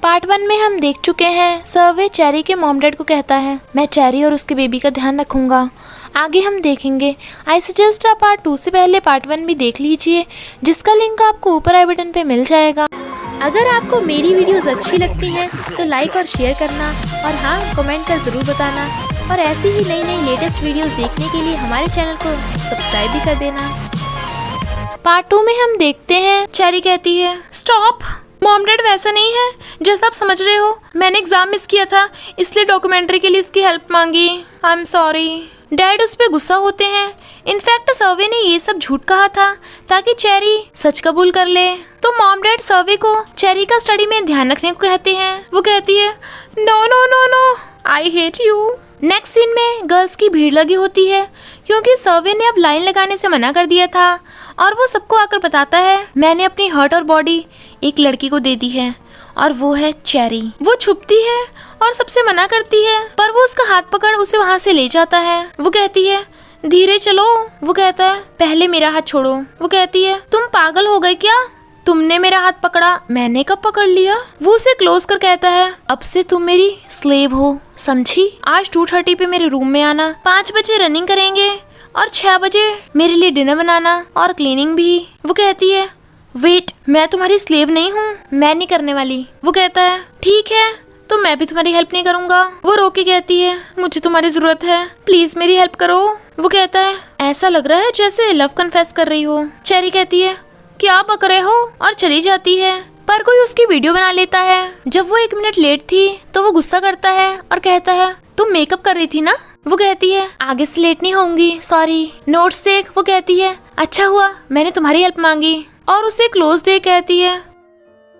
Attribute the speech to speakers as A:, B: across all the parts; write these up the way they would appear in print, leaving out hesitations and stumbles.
A: Part 1 में हम देख चुके हैं सर्वे चेरी के मॉम डैड को कहता है मैं चेरी और उसके बेबी का ध्यान रखूंगा। आगे हम देखेंगे। आई सजेस्ट आप पार्ट 2 से पहले पार्ट 1 भी देख लीजिए, जिसका लिंक आपको ऊपर आई बटन पे मिल जाएगा। अगर आपको मेरी वीडियोस अच्छी लगती हैं तो लाइक और शेयर करना, और हाँ, कमेंट कर ज़रूर बताना। और ऐसी ही नई नई लेटेस्ट वीडियोस देखने के लिए हमारे चैनल को सब्सक्राइब भी कर देना। पार्ट 2 में हम देखते हैं चेरी कहती है स्टॉप, मॉम डैड वैसा नहीं है जैसा आप समझ रहे हो। मैंने एग्जाम मिस किया था, इसलिए डॉक्यूमेंट्री के लिए इसकी हेल्प मांगी। I am sorry. डैड उस पर गुस्सा होते हैं। इनफैक्ट सर्वे ने ये सब झूठ कहा था ताकि चेरी सच कबूल कर ले। तो मॉम डैड सर्वे को चेरी का स्टडी में ध्यान रखने को कहते हैं। वो कहती है no no no no, I hate you. Next scene में गर्ल्स की भीड़ लगी होती है क्योंकि सर्वे ने अब लाइन लगाने से मना कर दिया था, और वो सबको आकर बताता है मैंने अपनी हार्ट और बॉडी एक लड़की को दे दी है, और वो है चेरी। वो छुपती है और सबसे मना करती है, पर वो उसका हाथ पकड़ उसे वहाँ से ले जाता है। वो कहती है धीरे चलो। वो कहता है पहले मेरा हाथ छोड़ो। वो कहती है तुम पागल हो गए क्या, तुमने मेरा हाथ पकड़ा, मैंने कब पकड़ लिया। वो उसे क्लोज कर कहता है अब से तुम मेरी स्लेव हो, समझी। आज 2:30 पे मेरे रूम में आना, 5 बजे रनिंग करेंगे, और 6 बजे मेरे लिए डिनर बनाना और क्लीनिंग भी। वो कहती है वेट, मैं तुम्हारी स्लेव नहीं हूँ, मैं नहीं करने वाली। वो कहता है ठीक है, तो मैं भी तुम्हारी हेल्प नहीं करूँगा। वो रो के कहती है मुझे तुम्हारी जरूरत है, प्लीज मेरी हेल्प करो। वो कहता है ऐसा लग रहा है जैसे लव कन्फेस कर रही हो। चेरी कहती है क्या बक रहे हो, और चली जाती है। पर कोई उसकी वीडियो बना लेता है। जब वो 1 मिनट लेट थी तो वो गुस्सा करता है और कहता है तुम मेकअप कर रही थी ना। वो कहती है आगे से लेट नहीं होंगी, सॉरी। नोट्स देख। वो कहती है अच्छा हुआ मैंने तुम्हारी हेल्प मांगी, और उसे क्लोज दे कहती है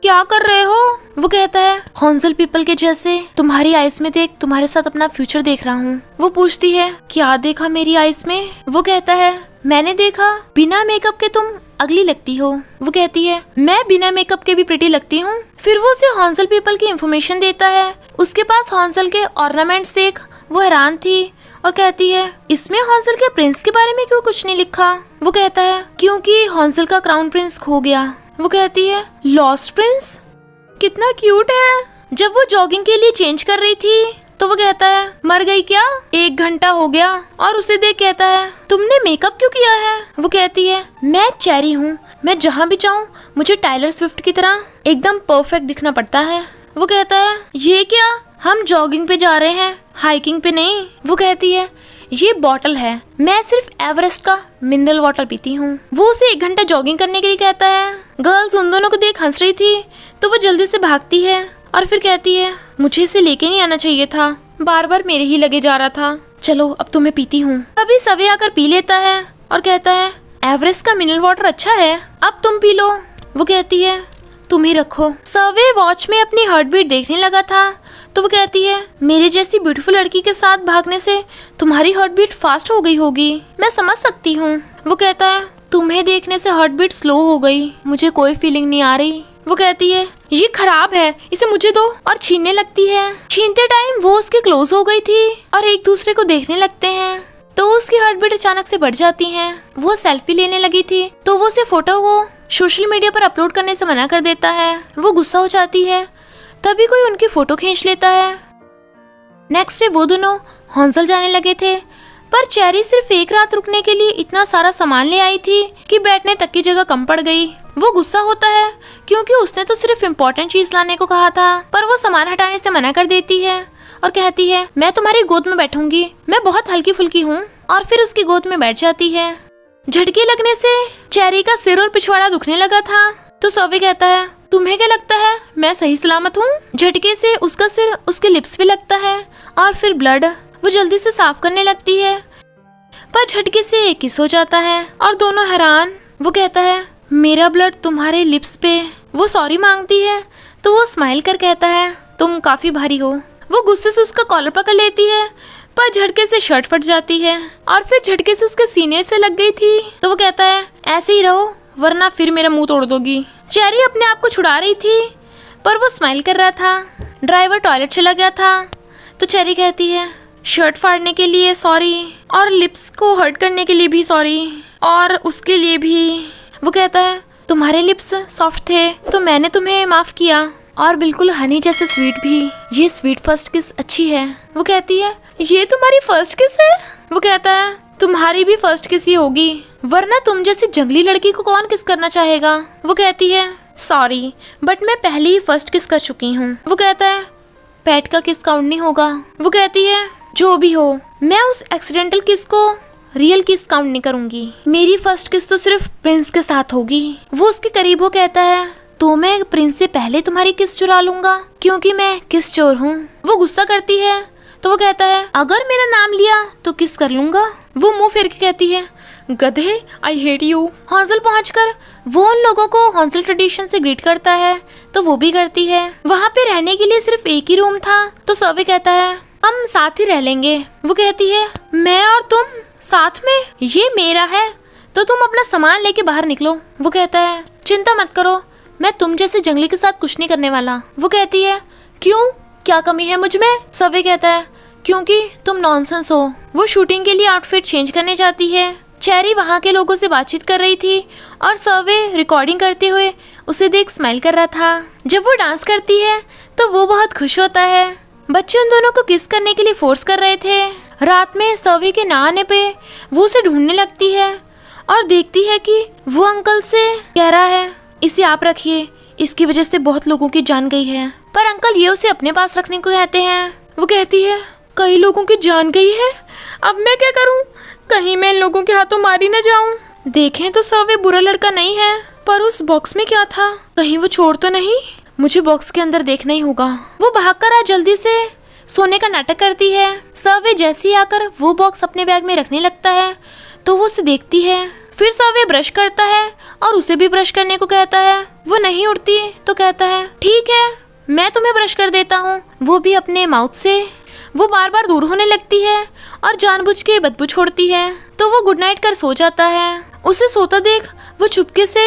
A: क्या कर रहे हो। वो कहता है हॉन्जल पीपल के जैसे तुम्हारी आइस में देख तुम्हारे साथ अपना फ्यूचर देख रहा हूँ। वो पूछती है क्या देखा मेरी आइस में। वो कहता है मैंने देखा बिना मेकअप के तुम अगली लगती हो। वो कहती है मैं बिना मेकअप के भी प्रिटी लगती हूँ। फिर वो उसे हॉन्जल पीपल की इंफॉर्मेशन देता है। उसके पास हॉन्जल के ऑर्नामेंट्स देख वो हैरान थी और कहती है इसमें हॉन्जल के प्रिंस के बारे में क्यों कुछ नहीं लिखा। वो कहता है क्योंकि हॉन्जल का क्राउन प्रिंस खो गया। वो कहती है लॉस्ट प्रिंस, कितना क्यूट है। जब वो जॉगिंग के लिए चेंज कर रही थी तो वो कहता है मर गई क्या, 1 घंटा हो गया। और उसे देख कहता है तुमने मेकअप क्यों किया है। वो कहती है मैं चेरी हूँ, मैं जहाँ भी जाऊँ मुझे टाइलर स्विफ्ट की तरह एकदम परफेक्ट दिखना पड़ता है। वो कहता है ये क्या, हम जॉगिंग पे जा रहे हैं, हाइकिंग पे नहीं। वो कहती है ये बॉटल है, मैं सिर्फ एवरेस्ट का मिनरल वाटर पीती हूँ। वो उसे 1 घंटा जॉगिंग करने के लिए कहता है। गर्ल्स उन दोनों को देख हंस रही थी तो वो जल्दी से भागती है और फिर कहती है मुझे इसे लेके नहीं आना चाहिए था, बार बार मेरे ही लगे जा रहा था, चलो अब तो मैं पीती हूँ। तभी सवे आकर पी लेता है और कहता है एवरेस्ट का मिनरल वाटर अच्छा है, अब तुम पी लो। वो कहती है तुम ही रखो। सवे वॉच में अपनी हार्ट बीट देखने लगा था तो वो कहती है मेरे जैसी ब्यूटीफुल लड़की के साथ भागने से तुम्हारी हार्ट बीट फास्ट हो गई होगी, मैं समझ सकती हूँ। वो कहता है तुम्हें देखने से हार्ट बीट स्लो हो गई, मुझे कोई फीलिंग नहीं आ रही। वो कहती है ये खराब है, इसे मुझे दो, और छीनने लगती है। छीनते टाइम वो उसके क्लोज हो गई थी और एक दूसरे को देखने लगते हैं तो उसकी हार्ट बीट अचानक से बढ़ जाती है। वो सेल्फी लेने लगी थी तो वो उसे फोटो को सोशल मीडिया पर अपलोड करने से मना कर देता है। वो गुस्सा हो जाती है, तभी कोई उनकी फोटो खींच लेता है। नेक्स्ट डे वो दोनों हॉन्जल जाने लगे थे, पर चेरी सिर्फ 1 रात रुकने के लिए इतना सारा सामान ले आई थी कि बैठने तक की जगह कम पड़ गई। वो गुस्सा होता है क्योंकि उसने तो सिर्फ इम्पोर्टेंट चीज लाने को कहा था, पर वो सामान हटाने से मना कर देती है और कहती है मैं तुम्हारी गोद में बैठूंगी, मैं बहुत हल्की फुल्की हूँ, और फिर उसकी गोद में बैठ जाती है। झटके लगने से चेरी का सिर और पिछवाड़ा दुखने लगा था तो सवे कहता है तुम्हें क्या लगता है मैं सही सलामत हूँ। झटके से उसका सिर उसके लिप्स पे लगता है और फिर ब्लड। वो जल्दी से साफ करने लगती है, पर झटके से एक किस हो जाता है और दोनों हैरान। वो कहता है मेरा ब्लड तुम्हारे लिप्स पे। वो सॉरी मांगती है तो वो स्माइल कर कहता है तुम काफी भारी हो। वो गुस्से से उसका कॉलर पकड़ लेती है, पर झटके से शर्ट फट जाती है और फिर झटके से उसके सीने से लग गई थी तो वो कहता है ऐसे ही रहो वरना फिर मेरा मुंह तोड़ दोगी। चेरी अपने आप को छुड़ा रही थी पर वो स्माइल कर रहा था। ड्राइवर टॉयलेट चला गया था तो चेरी कहती है शर्ट फाड़ने के लिए सॉरी, और लिप्स को हर्ट करने के लिए भी सॉरी, और उसके लिए भी। वो कहता है तुम्हारे लिप्स सॉफ्ट थे तो मैंने तुम्हें माफ किया, और बिल्कुल हनी जैसे स्वीट भी। ये स्वीट फर्स्ट किस अच्छी है। वो कहती है ये तुम्हारी फर्स्ट किस है। वो कहता है तुम्हारी भी फर्स्ट किस ही होगी, वरना तुम जैसी जंगली लड़की को कौन किस करना चाहेगा। वो कहती है सॉरी बट मैं पहले ही फर्स्ट किस कर चुकी हूँ। वो कहता है पेट का किस काउंट नहीं होगा। वो कहती है जो भी हो मैं उस एक्सीडेंटल किस को रियल किस काउंट नहीं करूंगी, मेरी फर्स्ट किस तो सिर्फ प्रिंस के साथ होगी। वो उसके करीब हो कहता है तो मैं प्रिंस से पहले तुम्हारी किस चुरा लूंगा क्योंकि मैं किस चोर हूँ। वो गुस्सा करती है तो वो कहता है अगर मेरा नाम लिया तो किस कर लूंगा। वो मुंह फेर के कहती है गधे आई हेट यू। हॉन्सल पहुंचकर वो उन लोगों को हॉन्सल ट्रेडिशन से ग्रीट करता है तो वो भी करती है। वहाँ पे रहने के लिए सिर्फ एक ही रूम था तो सर्वे कहता है हम साथ ही रह लेंगे। वो कहती है मैं और तुम साथ में, ये मेरा है तो तुम अपना सामान लेके बाहर निकलो। वो कहता है चिंता मत करो मैं तुम जैसे जंगली के साथ कुछ नहीं करने वाला। वो कहती है क्यों, क्या कमी है मुझ में। सर्वे कहता है क्योंकि तुम नॉनसेंस हो। वो शूटिंग के लिए आउटफिट चेंज करने जाती है। चेरी वहाँ के लोगों से बातचीत कर रही थी और सर्वे रिकॉर्डिंग करते हुए उसे देख स्माइल कर रहा था। जब वो डांस करती है तो वो बहुत खुश होता है। बच्चे उन दोनों को किस करने के लिए फोर्स कर रहे थे। रात में सर्वे के ना आने पे वो उसे ढूंढने लगती है और देखती है कि वो अंकल से कह रहा है इसे आप रखिए, इसकी वजह से बहुत लोगों की जान गई है। पर अंकल ये उसे अपने पास रखने को कहते हैं। वो कहती है कई लोगों की जान गई है, अब मैं क्या करूं, कहीं मैं इन लोगों के हाथों मारी न जाऊं। देखें तो सर्वे बुरा लड़का नहीं है, पर उस बॉक्स में क्या था, कहीं वो चोर तो नहीं, मुझे बॉक्स के अंदर देखना ही होगा। वो भागकर आ जल्दी से सोने का नाटक करती है। सर्वे जैसे ही आकर वो बॉक्स अपने बैग में रखने लगता है तो वो उसे देखती है। फिर सर्वे ब्रश करता है और उसे भी ब्रश करने को कहता है। वो नहीं उठती तो कहता है ठीक है मैं तुम्हें ब्रश कर देता हूँ, वो भी अपने माउथ से। वो बार बार दूर होने लगती है और जानबूझ के बदबू छोड़ती है तो वो गुड नाइट कर सो जाता है। उसे सोता देख वो चुपके से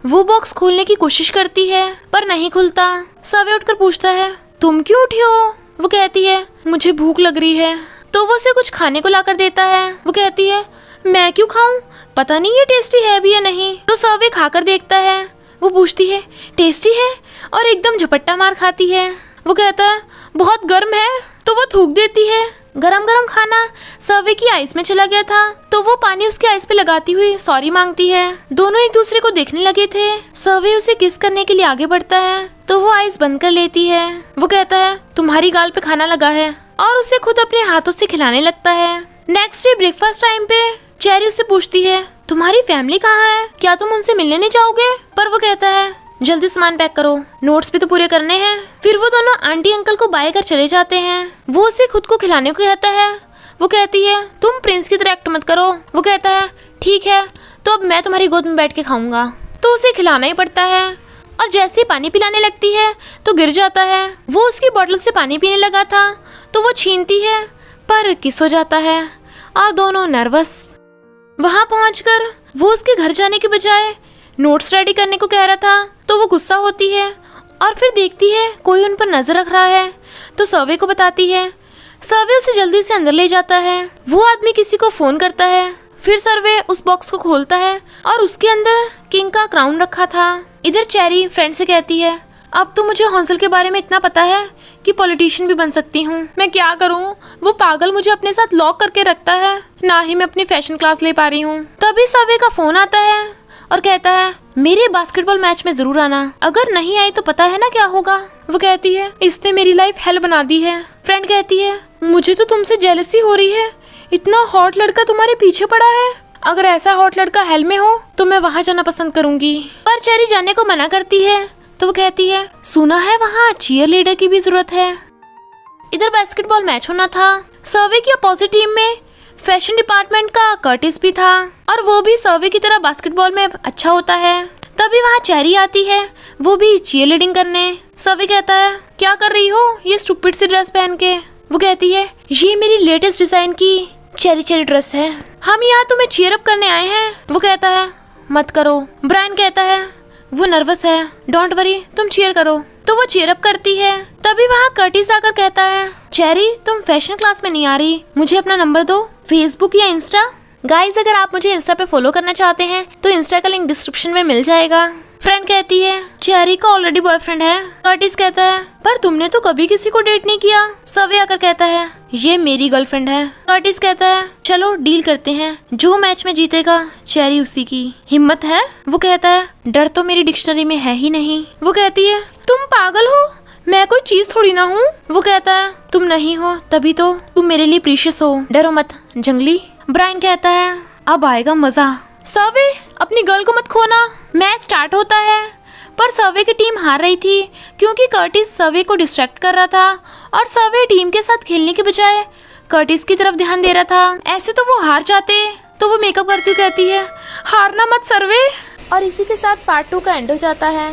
A: वो बॉक्स खोलने की कोशिश करती है पर नहीं खुलता। सर्वे उठकर पूछता है तुम क्यों उठी हो। वो कहती है मुझे भूख लग रही है। तो वो उसे कुछ खाने को लाकर देता है। वो कहती है मैं क्यों खाऊं, पता नहीं ये टेस्टी है भी या नहीं। तो सर्वे खाकर देखता है। वो पूछती है टेस्टी है और एकदम झपट्टा मार खाती है। वो कहता है बहुत गर्म है, तो वो थूक देती है। गरम गरम खाना सर्वे की आइस में चला गया था तो वो पानी उसके आइस पे लगाती हुई सॉरी मांगती है। दोनों एक दूसरे को देखने लगे थे। सर्वे उसे किस करने के लिए आगे बढ़ता है तो वो आइस बंद कर लेती है। वो कहता है तुम्हारी गाल पे खाना लगा है और उसे खुद अपने हाथों से खिलाने लगता है। नेक्स्ट डे ब्रेकफास्ट टाइम पे चेरी उससे पूछती है तुम्हारी फैमिली कहाँ है, क्या तुम उनसे मिलने नहीं जाओगे। पर वो कहता है जल्दी सामान पैक करो, नोट्स भी तो पूरे करने हैं। फिर वो दोनों आंटी अंकल को बाय कर चले जाते हैं। वो उसे खुद को खिलाने को कहता है। वो कहती है तुम प्रिंस की तरह एक्ट मत करो। वो कहता है ठीक है तो अब मैं तुम्हारी गोद में बैठ के खाऊंगा। तो उसे खिलाना ही पड़ता है और जैसे ही पानी पिलाने लगती है तो गिर जाता है। वो उसकी बोतल से पानी पीने लगा था तो वो छीनती है पर किस हो जाता है और दोनों नर्वस। वहाँ पहुँचकर वो उसके घर जाने के बजाय नोट्स रेडी करने को कह रहा था तो वो गुस्सा होती है और फिर देखती है कोई उन पर नजर रख रहा है तो सर्वे को बताती है। सर्वे उसे जल्दी से अंदर ले जाता है। वो आदमी किसी को फोन करता है। फिर सर्वे उस बॉक्स को खोलता है और उसके अंदर किंग का क्राउन रखा था। इधर चेरी फ्रेंड से कहती है अब तो मुझे हॉन्सल के बारे में इतना पता है कि पॉलिटिशियन भी बन सकती हूँ, मैं क्या करूँ, वो पागल मुझे अपने साथ लॉक करके रखता है, ना ही मैं अपनी फैशन क्लास ले पा रही हूँ। तभी सर्वे का फोन आता है और कहता है मेरे बास्केटबॉल मैच में जरूर आना, अगर नहीं आई तो पता है ना क्या होगा। वो कहती है इसने मेरी लाइफ हेल बना दी है। फ्रेंड कहती है मुझे तो तुमसे जेलसी हो रही है, इतना हॉट लड़का तुम्हारे पीछे पड़ा है, अगर ऐसा हॉट लड़का हेल में हो तो मैं वहाँ जाना पसंद करूंगी। पर चेरी जाने को मना करती है तो वो कहती है सुना है वहाँ चीयर लीडर की भी जरूरत है। इधर बास्केटबॉल मैच होना था। सर्वे की अपोजिट टीम में फैशन डिपार्टमेंट का कर्टिस भी था और वो भी सर्वे की तरह बास्केटबॉल में अच्छा होता है। तभी वहाँ चेरी आती है, वो भी चीयर लीडिंग करने। सर्वे कहता है क्या कर रही हो ये स्टूपिड सी ड्रेस पहन के। वो कहती है ये मेरी लेटेस्ट डिजाइन की चेरी ड्रेस है, हम यहाँ तुम्हें चीयर अप करने आए हैं। वो कहता है मत करो। ब्रायन कहता है वो नर्वस है, डोंट वरी तुम चीयर करो। तो वो चीयर अप करती है। तभी वहाँ कर्टिस आकर कहता है चेरी तुम फैशन क्लास में नहीं आ रही, मुझे अपना नंबर दो, फेसबुक या इंस्टा। गाइज अगर आप मुझे इंस्टा पे फॉलो करना चाहते हैं तो इंस्टा का लिंक डिस्क्रिप्शन में मिल जाएगा। फ्रेंड कहती है चेरी का ऑलरेडी बॉयफ्रेंड है। कर्टिस कहता है पर तुमने तो कभी किसी को डेट नहीं किया। सर्वे आकर कहता है ये मेरी गर्लफ्रेंड है। कर्टिस कहता है चलो डील करते हैं, जो मैच में जीतेगा चेरी उसी की। हिम्मत है? वो कहता है डर तो मेरी डिक्शनरी में है ही नहीं। वो कहती है तुम पागल हो, मैं कोई चीज थोड़ी ना हूँ। वो कहता है तुम नहीं हो तभी तो तुम मेरे लिए प्रीशियस हो, डरो मत जंगली। ब्रायन कहता है अब आएगा मजा। सर्वे अपनी गर्ल को मत खोना। मैच स्टार्ट होता है पर सर्वे की टीम हार रही थी क्योंकि कर्टिस सर्वे को डिस्ट्रैक्ट कर रहा था और सर्वे टीम के साथ खेलने के बजाय कर्टिस की तरफ ध्यान दे रहा था। ऐसे तो वो हार जाते। तो वो मेकअप करके कहती है हारना मत सर्वे। और इसी के साथ पार्ट 2 का एंड हो जाता है।